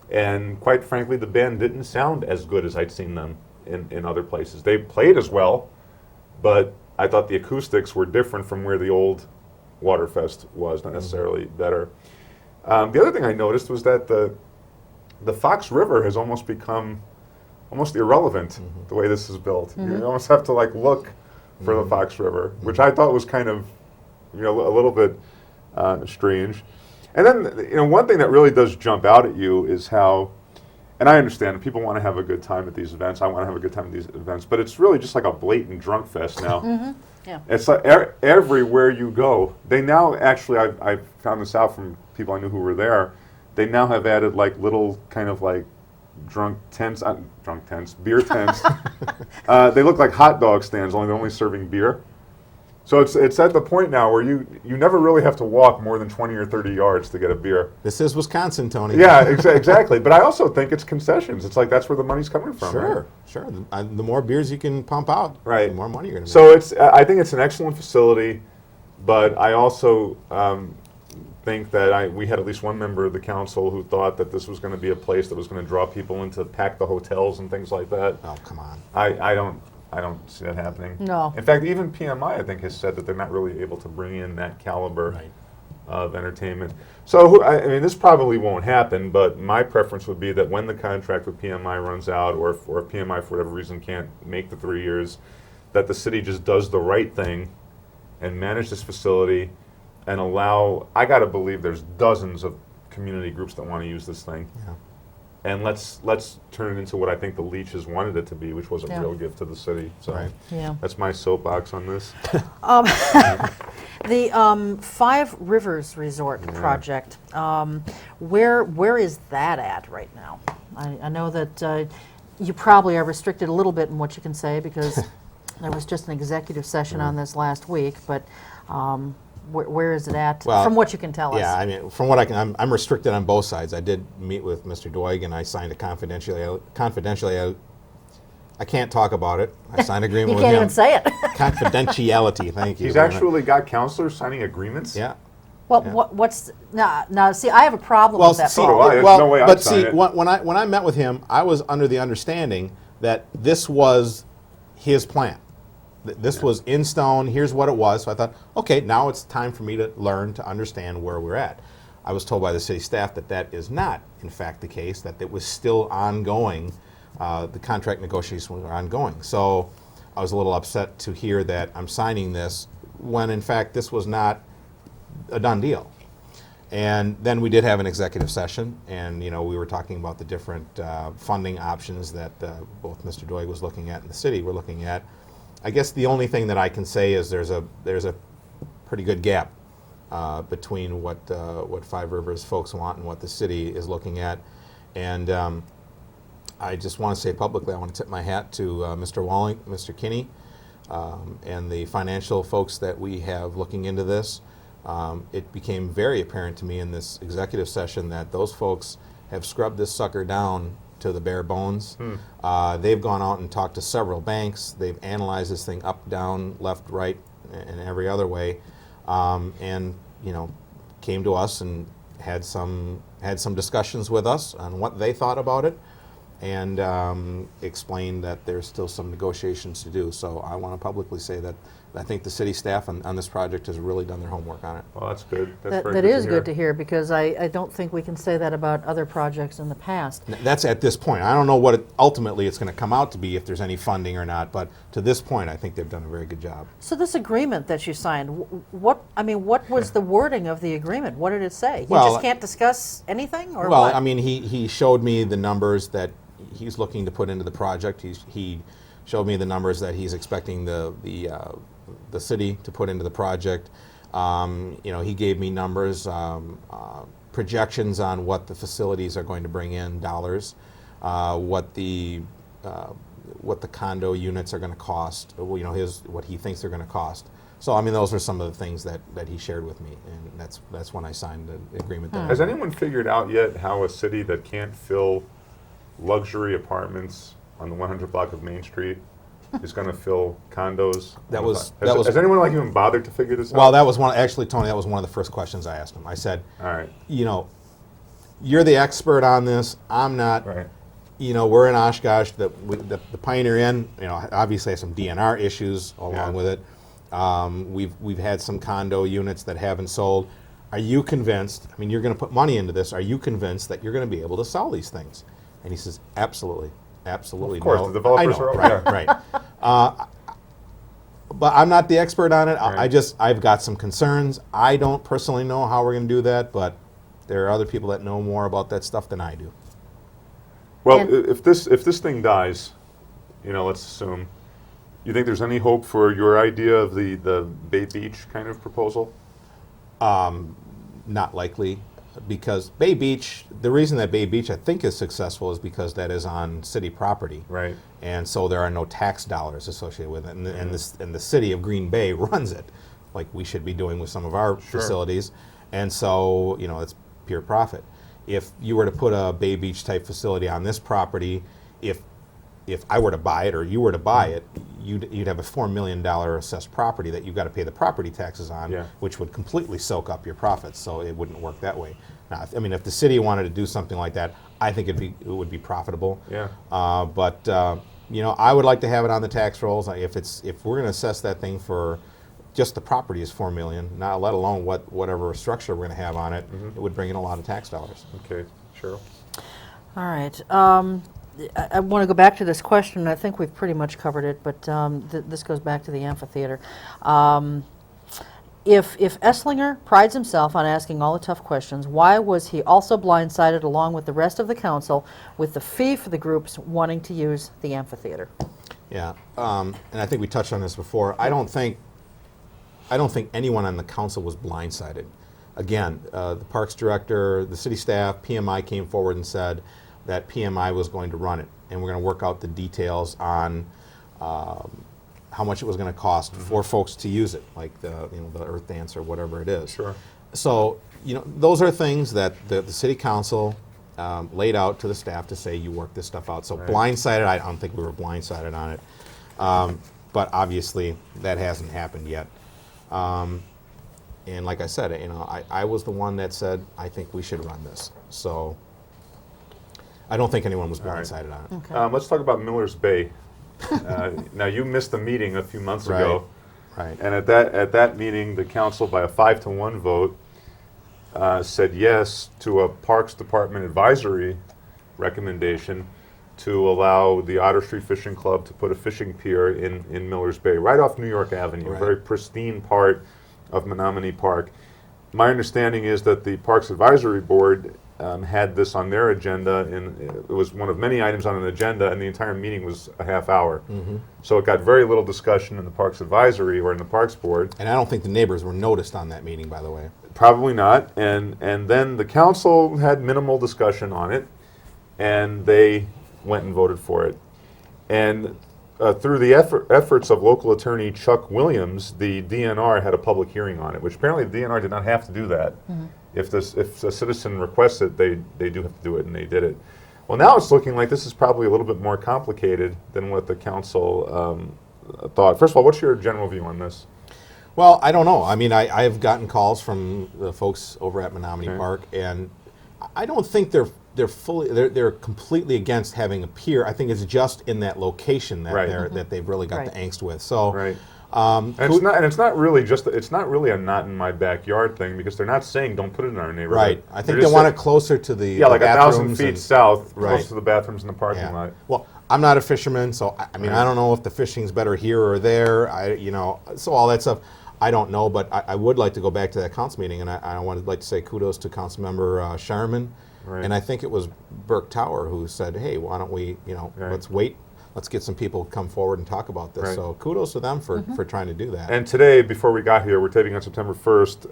And quite frankly, the band didn't sound as good as I'd seen them in other places. They played as well, but I thought the acoustics were different from where the old Waterfest was, not necessarily better. The other thing I noticed was that the Fox River has almost become almost irrelevant the way this is built. You almost have to look for the Fox River, which I thought was kind of a little bit strange. And then, one thing that really does jump out at you is how, and I understand that people want to have a good time at these events. I want to have a good time at these events, but it's really just like a blatant drunk fest now. yeah. It's like everywhere you go. They now actually, I found this out from people I knew who were there. They now have added little kind of beer tents. They look like hot dog stands, only they're only serving beer. So it's at the point now where you never really have to walk more than 20 or 30 yards to get a beer. This is Wisconsin, Tony. Yeah, exactly. But I also think it's concessions. It's that's where the money's coming from. Sure, right? sure. The more beers you can pump out, Right. the more money you're going to make. So I think it's an excellent facility, but I also think that we had at least one member of the council who thought that this was going to be a place that was going to draw people in to pack the hotels and things like that. Oh, come on. I don't see that happening. No. In fact, even PMI, I think, has said that they're not really able to bring in that caliber Right. of entertainment. So, I mean, this probably won't happen, but my preference would be that when the contract with PMI runs out, or if PMI, for whatever reason, can't make the 3 years, that the city just does the right thing and manage this facility and allow, I got to believe there's dozens of community groups that want to use this thing. Yeah. And let's turn it into what I think the Leaches wanted it to be, which was a real gift to the city. So Right. Yeah. that's my soapbox on this. The Five Rivers Resort project, where is that at right now? I know that you probably are restricted a little bit in what you can say because there was just an executive session on this last week, but where is it at, Well, from what you can tell us? Yeah, I mean, from what I can, I'm restricted on both sides. I did meet with Mr. Doig, and I signed a confidentiality. I can't talk about it. I signed an agreement You with can't him. even say it. Confidentiality, thank you. He's actually got counselors signing agreements? Yeah. Well, Yeah. what's now? See, I have a problem Well, with that. see, So do I. There's well, no way I'd but sign see, it. when I met with him, I was under the understanding that this was his plan. This was in stone. Here's what it was. So I thought, okay, now it's time for me to learn to understand where we're at. I was told by the city staff that that is not, in fact, the case. That it was still ongoing. The contract negotiations were ongoing. So I was a little upset to hear that I'm signing this when, in fact, this was not a done deal. And then we did have an executive session, and we were talking about the different funding options that both Mr. Doig was looking at and the city were looking at. I guess the only thing that I can say is there's a pretty good gap between what Five Rivers folks want and what the city is looking at. And I just want to say publicly, I want to tip my hat to Mr. Walling, Mr. Kinney, and the financial folks that we have looking into this. It became very apparent to me in this executive session that those folks have scrubbed this sucker down to the bare bones. They've gone out and talked to several banks. They've analyzed this thing up, down, left, right, and every other way, and came to us and had some discussions with us on what they thought about it, and explained that there's still some negotiations to do. So I want to publicly say that I think the city staff on this project has really done their homework on it. Well, that's good. That's very That good is to good to hear, because I don't think we can say that about other projects in the past. That's at this point. I don't know what ultimately it's going to come out to be, if there's any funding or not, but to this point, I think they've done a very good job. So this agreement that you signed, what was the wording of the agreement? What did it say? You Well, just can't discuss anything, or Well, what? I mean, he showed me the numbers that he's looking to put into the project. He showed me the numbers that he's expecting the city to put into the project. He gave me numbers, projections on what the facilities are going to bring in dollars, what the condo units are going to cost. What he thinks they're going to cost. So I mean, those are some of the things that he shared with me, and that's when I signed the agreement. Has anyone figured out yet how a city that can't fill luxury apartments on the 100 block of Main Street is going to fill condos? Has anyone even bothered to figure this out? Well, that was Tony, that was one of the first questions I asked him. I said, all right, you're the expert on this. I'm not. right. We're in Oshkosh, the Pioneer Inn, obviously has some DNR issues along with it. We've had some condo units that haven't sold. Are you convinced, you're going to put money into this, are you convinced that you're going to be able to sell these things? And he says, absolutely. Absolutely. Of course, no. the developers I know, are right. But I'm not the expert on it. Right. I've got some concerns. I don't personally know how we're going to do that, but there are other people that know more about that stuff than I do. Well, And- if this thing dies, let's assume, you think there's any hope for your idea of the Bay Beach kind of proposal? Not likely, because Bay Beach, the reason that Bay Beach I think is successful is because that is on city property. Right. And so there are no tax dollars associated with it. And the city of Green Bay runs it, like we should be doing with some of our facilities. And so, it's pure profit. If you were to put a Bay Beach type facility on this property, if I were to buy it or you were to buy it, you'd have a $4 million assessed property that you've got to pay the property taxes on, which would completely soak up your profits. So it wouldn't work that way. Now, if the city wanted to do something like that, I think it would be profitable. Yeah. But I would like to have it on the tax rolls. If we're going to assess that thing for just the property is $4 million, not let alone whatever structure we're going to have on it, it would bring in a lot of tax dollars. Okay, Cheryl. All right. I want to go back to this question. I think we've pretty much covered it, but this goes back to the amphitheater. If Esslinger prides himself on asking all the tough questions, why was he also blindsided along with the rest of the council with the fee for the groups wanting to use the amphitheater? Yeah, and I think we touched on this before. I don't think anyone on the council was blindsided. Again, the parks director, the city staff, PMI came forward and said that PMI was going to run it, and we're going to work out the details on how much it was going to cost for folks to use it, like the Earth Dance or whatever it is. Sure. So those are things that the city council laid out to the staff to say you work this stuff out. So blindsided, I don't think we were blindsided on it, but obviously that hasn't happened yet. And like I said, I was the one that said, I think we should run this. So I don't think anyone was blindsided on it. Okay. Let's talk about Miller's Bay. Now, you missed a meeting a few months ago. Right. And at that meeting, the council, by a 5-to-1 vote, said yes to a Parks Department advisory recommendation to allow the Otter Street Fishing Club to put a fishing pier in Miller's Bay, right off New York Avenue, a Right. very pristine part of Menominee Park. My understanding is that the Parks Advisory Board had this on their agenda, and it was one of many items on an agenda, and the entire meeting was a half hour. So it got very little discussion in the Parks Advisory or in the Parks Board. And I don't think the neighbors were noticed on that meeting, by the way. Probably not. And then the council had minimal discussion on it, and they went and voted for it. And through the efforts of local attorney Chuck Williams, the DNR had a public hearing on it, which apparently the DNR did not have to do that. If a citizen requests it, they do have to do it, and they did it. Well, now it's looking like this is probably a little bit more complicated than what the council thought. First of all, what's your general view on this? Well, I don't know. I mean, I've gotten calls from the folks over at Menominee Okay. Park, and I don't think they're completely against having a pier. I think it's just in that location that Right. that they've really got Right. the angst with. So, Right. And it's not really a not in my backyard thing, because they're not saying don't put it in our neighborhood. right. I They're think they just want saying- it closer to the Yeah, like 1,000 bathrooms feet and- south, Right. close to the bathrooms in the parking Yeah. lot. Well, I'm not a fisherman, so I mean, Right. I don't know if the fishing's better here or there. So all that stuff, I don't know. But I would like to go back to that council meeting, and I would like to say kudos to Councilmember Sharman, Right. and I think it was Burke Tower who said, "Hey, why don't we, Right. let's wait, let's get some people to come forward and talk about this." Right. So kudos to them for trying to do that. And today, before we got here, we're taping on September 1st.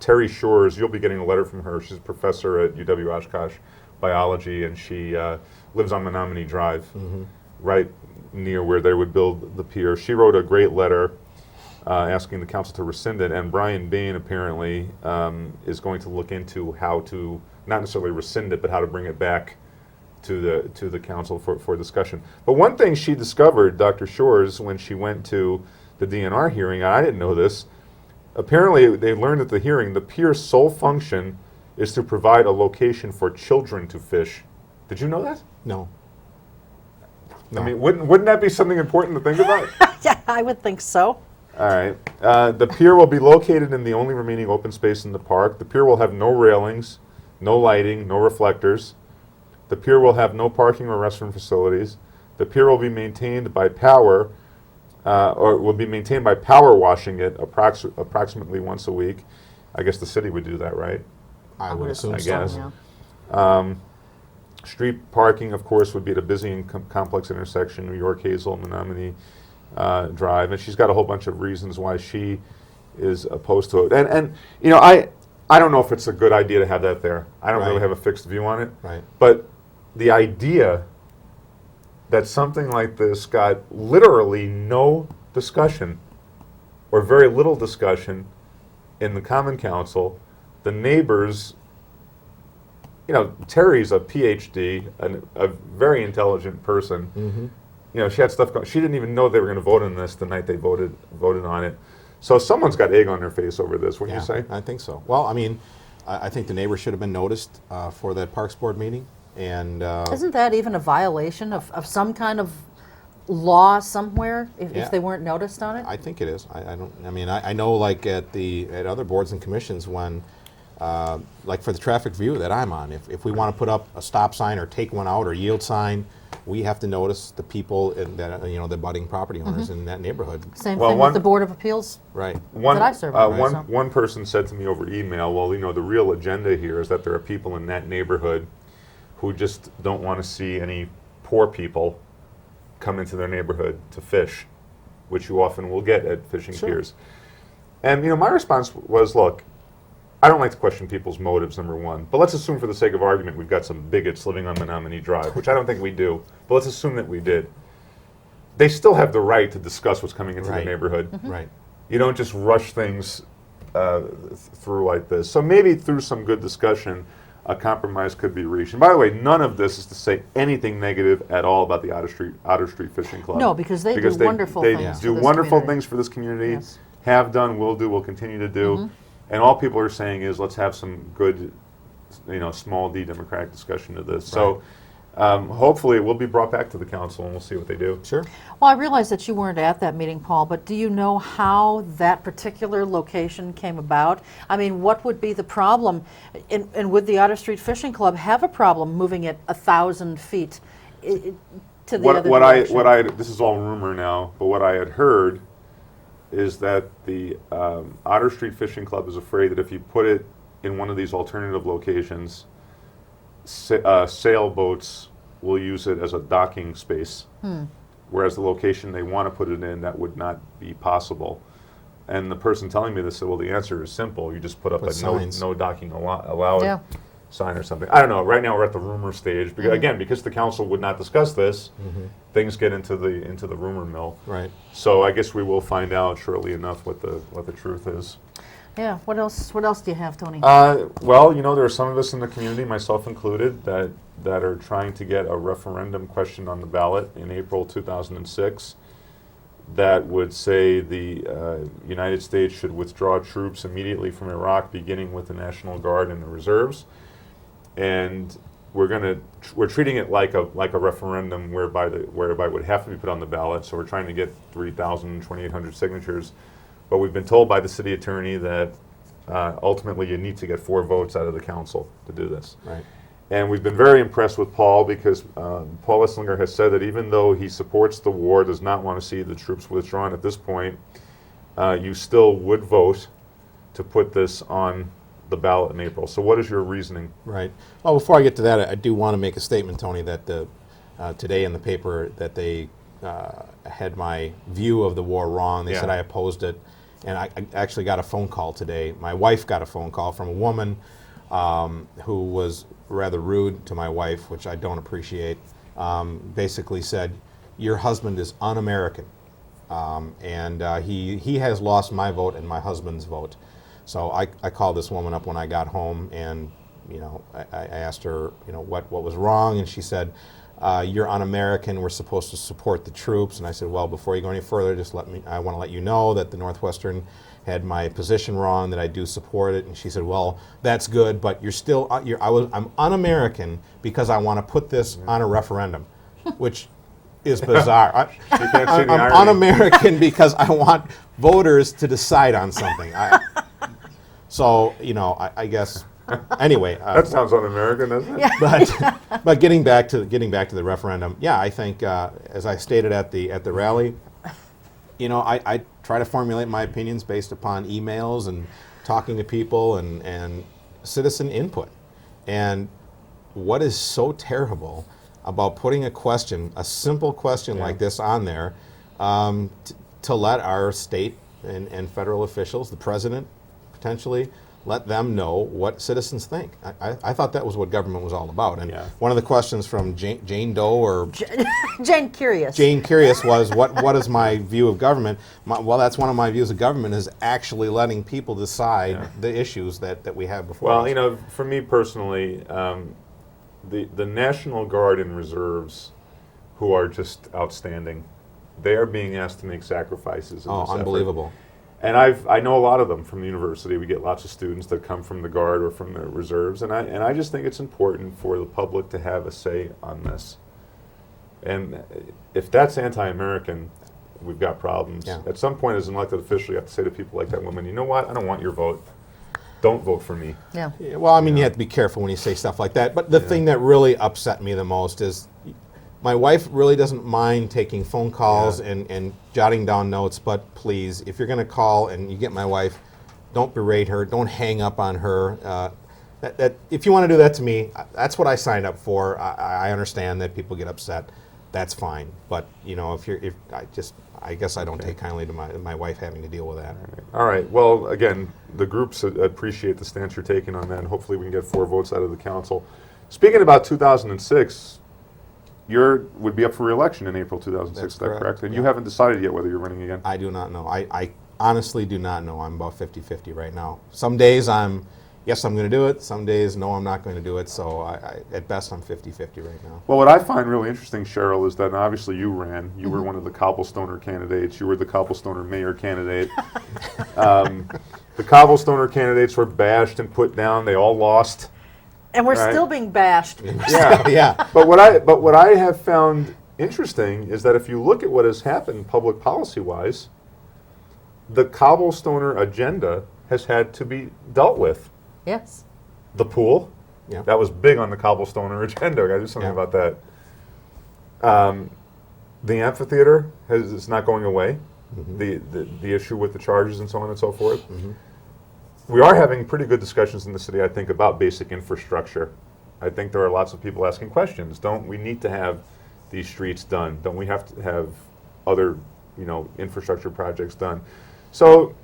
Terry Shores, you'll be getting a letter from her. She's a professor at UW Oshkosh Biology, and she lives on Menominee Drive, right near where they would build the pier. She wrote a great letter asking the council to rescind it, and Brian Bain apparently is going to look into how to not necessarily rescind it, but how to bring it back to the council for discussion. But one thing she discovered, Dr. Shores, when she went to the DNR hearing, and I didn't know this, apparently they learned at the hearing the pier's sole function is to provide a location for children to fish. Did you know that? No. I mean, wouldn't that be something important to think about? Yeah, I would think so. All right. The pier will be located in the only remaining open space in the park. The pier will have no railings, no lighting, no reflectors. The pier will have no parking or restroom facilities. The pier will be maintained by power, washing it approximately once a week. I guess the city would do that, right? I would assume I so. guess. Yeah. Street parking, of course, would be at a busy and complex intersection, New York, Hazel, Menominee Drive. And she's got a whole bunch of reasons why she is opposed to it. And I don't know if it's a good idea to have that there. I don't really Right. have a fixed view on it. Right. But the idea that something like this got literally no discussion or very little discussion in the Common Council, the neighbors, Terry's a PhD, a very intelligent person. She had stuff going. She didn't even know they were going to vote on this the night they voted on it. So someone's got egg on their face over this, wouldn't you say? I think so. Well, I mean, I think the neighbors should have been noticed for that Parks Board meeting. And Isn't that even a violation of some kind of law somewhere if Yeah. they weren't noticed on it? I think it is. I know like at other boards and commissions when, like for the traffic review that I'm on, if we want to put up a stop sign or take one out or yield sign, we have to notice the people in that, the budding property owners in that neighborhood. Same Well, thing one- with the Board of Appeals. Right. One, I serve on, one, so. one person said to me over email, well, the real agenda here is that there are people in that neighborhood who just don't want to see any poor people come into their neighborhood to fish, which you often will get at fishing Sure. piers. And, my response was, look, I don't like to question people's motives, number one. But let's assume for the sake of argument we've got some bigots living on Menominee Drive, which I don't think we do. But let's assume that we did. They still have the right to discuss what's coming into their Right. neighborhood. Right. You don't just rush things through like this. So maybe through some good discussion, a compromise could be reached. And by the way, none of this is to say anything negative at all about the Otter Street Fishing Club. No, because they do wonderful they things do for this wonderful community. things for this community. Yes. have done, will do, will continue to do. And all people are saying is let's have some good, small d democratic discussion of this. So hopefully it will be brought back to the council and we'll see what they do. Sure. Well, I realize that you weren't at that meeting, Paul, but do you know how that particular location came about? I mean, what would be the problem? And would the Otter Street Fishing Club have a problem moving it 1,000 feet to the other direction? This is all rumor now, but what I had heard is that the Otter Street Fishing Club is afraid that if you put it in one of these alternative locations, sailboats will use it as a docking space, whereas the location they want to put it in, that would not be possible. And the person telling me this said, well, the answer is simple. You just put up a no docking allowed sign or something. I don't know. Right now we're at the rumor stage. Because, again, because the council would not discuss this, things get into the rumor mill. Right. So I guess we will find out shortly enough what the truth is. Yeah. What else do you have, Tony? Well, there are some of us in the community, myself included, that are trying to get a referendum question on the ballot in April 2006 that would say the United States should withdraw troops immediately from Iraq, beginning with the National Guard and the reserves. And we're treating it like a referendum whereby it would have to be put on the ballot. So we're trying to get 2,800 signatures. But we've been told by the city attorney that ultimately you need to get 4 votes out of the council to do this. Right. And we've been very impressed with Paul because Paul Esslinger has said that even though he supports the war, does not want to see the troops withdrawn at this point, you still would vote to put this on the ballot in April. So what is your reasoning? Right. Well, before I get to that, I do want to make a statement, Tony, that today in the paper that they had my view of the war wrong. They said I opposed it. And I actually got a phone call today. My wife got a phone call from a woman who was rather rude to my wife, which I don't appreciate. Basically said, your husband is un-American. And he has lost my vote and my husband's vote. So I called this woman up when I got home, and I asked her what was wrong, and she said, you're un-American, we're supposed to support the troops. And I said, well, before you go any further, I want to let you know that the Northwestern had my position wrong, that I do support it. And she said, well, that's good, but you're still, I'm un-American because I want to put this on a referendum, which is bizarre. I'm un-American because I want voters to decide on something. I guess. Anyway, that sounds un-American, doesn't it? But getting back to the referendum, I think as I stated at the rally, I try to formulate my opinions based upon emails and talking to people and citizen input. And what is so terrible about putting a simple question like this on there, to let our state and federal officials, the president potentially, let them know what citizens think. I thought that was what government was all about. And one of the questions from Jane Doe or Jane Curious. Jane Curious was, what is my view of government? Well, that's one of my views of government, is actually letting people decide the issues that we have before us. Well, for me personally, the National Guard and Reserves, who are just outstanding, they are being asked to make sacrifices in this unbelievable. Effort. And I know a lot of them from the university. We get lots of students that come from the Guard or from the Reserves, and I just think it's important for the public to have a say on this. And if that's anti-American, we've got problems. At some point, as an elected official, you have to say to people like that woman, you know what, I don't want your vote. Don't vote for me. Well, you have to be careful when you say stuff like that. But the thing that really upset me the most is my wife really doesn't mind taking phone calls and jotting down notes, but please, if you're going to call and you get my wife, don't berate her, don't hang up on her. If you want to do that to me, that's what I signed up for. I understand that people get upset. That's fine. But I guess I don't take kindly to my wife having to deal with that. All right. Well, again, the groups appreciate the stance you're taking on that, and hopefully we can get 4 votes out of the council. Speaking about 2006. You would be up for re-election in April 2006, is that correct? And you haven't decided yet whether you're running again? I do not know. I honestly do not know. I'm about 50-50 right now. Some days I'm yes, I'm going to do it. Some days, no, I'm not going to do it. So at best, I'm 50-50 right now. Well, what I find really interesting, Cheryl, is that obviously you ran. You were one of the Cobblestoner candidates. You were the Cobblestoner mayor candidate. The Cobblestoner candidates were bashed and put down. They all lost. And we're Right. still being bashed. Yeah. Yeah. But what I have found interesting is that if you look at what has happened public policy-wise, the Cobblestoner agenda has had to be dealt with. Yes. The pool, Yeah. that was big on the Cobblestoner agenda. I got to do something Yeah. about that. The amphitheater is not going away. The issue with the charges and so on and so forth. We are having pretty good discussions in the city, I think, about basic infrastructure. I think there are lots of people asking questions. Don't we need to have these streets done? Don't we have to have other, infrastructure projects done? So,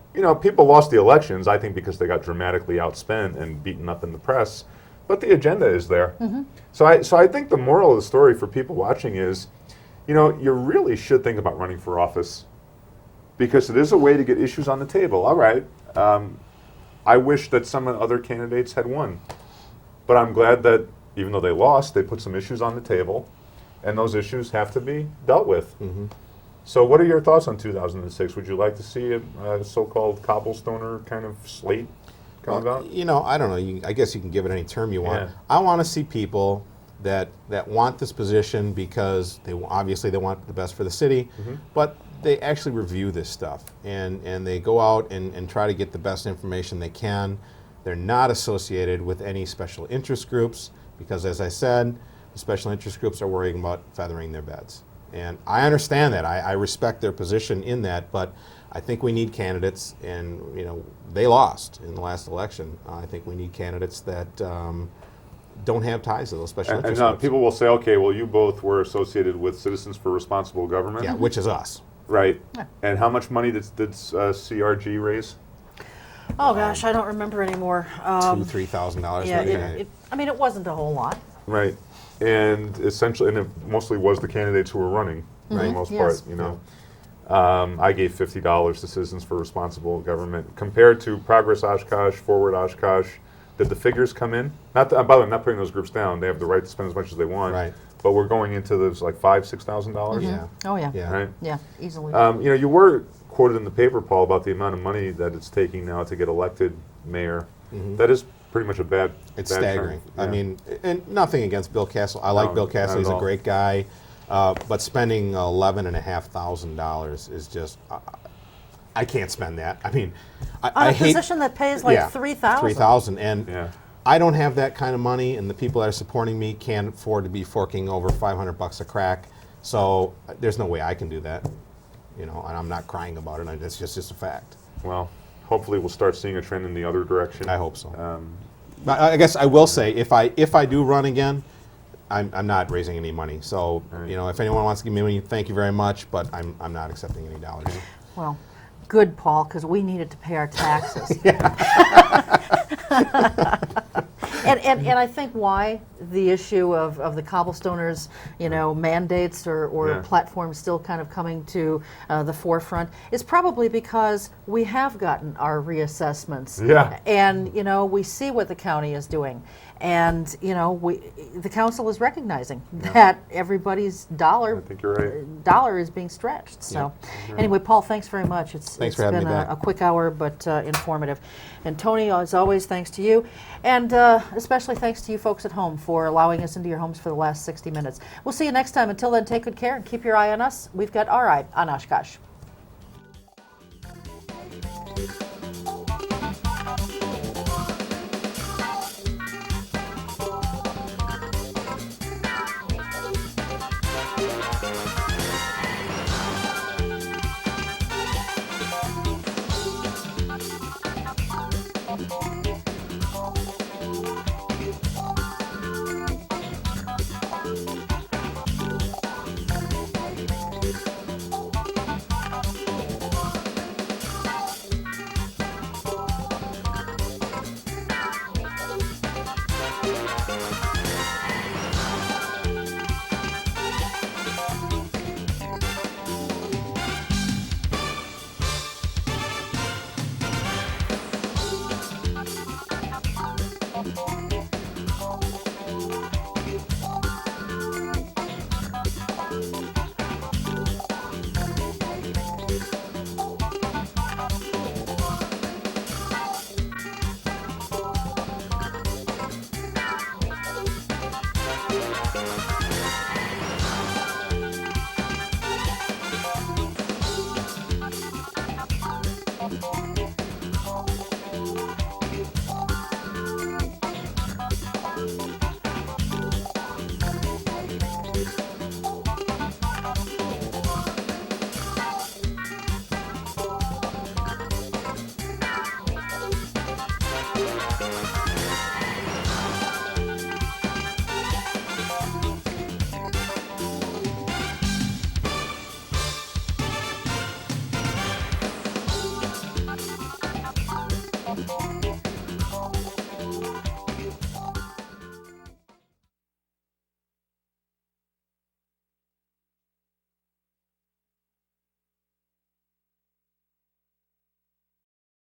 people lost the elections, I think, because they got dramatically outspent and beaten up in the press. But the agenda is there. So I think the moral of the story for people watching is, you really should think about running for office, because it is a way to get issues on the table. All right. I wish that some of the other candidates had won. But I'm glad that even though they lost, they put some issues on the table, and those issues have to be dealt with. So what are your thoughts on 2006? Would you like to see a so-called Cobblestoner kind of slate come about? I don't know. I guess you can give it any term you want. Yeah. I want to see people that want this position because obviously they want the best for the city, but they actually review this stuff and they go out and try to get the best information they can. They're not associated with any special interest groups because, as I said, the special interest groups are worrying about feathering their beds. And I understand that. I respect their position in that, but I think we need candidates, and they lost in the last election. I think we need candidates that don't have ties to those special interest And groups. people will say, okay, well, you both were associated with Citizens for Responsible Government. Yeah, which is us. Right. And how much money did CRG raise? Oh gosh, I don't remember anymore. $2,000-$3,000. Yeah, maybe. it wasn't a whole lot. Right. And essentially, and it mostly was the candidates who were running for the most Yes. part, I gave $50 to Citizens for Responsible Government. Compared to Progress Oshkosh, Forward Oshkosh, did the figures come in? By the way, I'm not putting those groups down. They have the right to spend as much as they want. Right. But we're going into those like $5,000-$6,000. Yeah. Oh yeah. Yeah. Right. Yeah, easily. You were quoted in the paper, Paul, about the amount of money that it's taking now to get elected mayor. That is pretty much a bad. It's bad staggering. trend. I Yeah. mean, and nothing against Bill Castle. I like No, Bill not Castle. at He's a all. great guy. But spending $11,500 is just, I can't spend that. I mean, On I a hate position that pays like yeah, $3,000. $3,000, and Yeah. I don't have that kind of money, and the people that are supporting me can't afford to be forking over $500 a crack. So there's no way I can do that. And I'm not crying about it. It's just a fact. Well, hopefully we'll start seeing a trend in the other direction. I hope so. Um, But I guess I will say, if I do run again, I'm not raising any money. So Right. if anyone wants to give me money, thank you very much. But I'm not accepting any dollars. Well, good, Paul, because we needed to pay our taxes. And I think why the issue of the Cobblestoners, mandates or Yeah. platforms still kind of coming to the forefront is probably because we have gotten our reassessments. Yeah. And, we see what the county is doing. And, the council is recognizing that everybody's I think you're right. dollar is being stretched. So anyway, Paul, thanks very much. Thanks for having been me back. a quick hour, but informative. And Tony, as always, thanks to you. And especially thanks to you folks at home for allowing us into your homes for the last 60 minutes. We'll see you next time. Until then, take good care and keep your eye on us. We've got our eye on Oshkosh.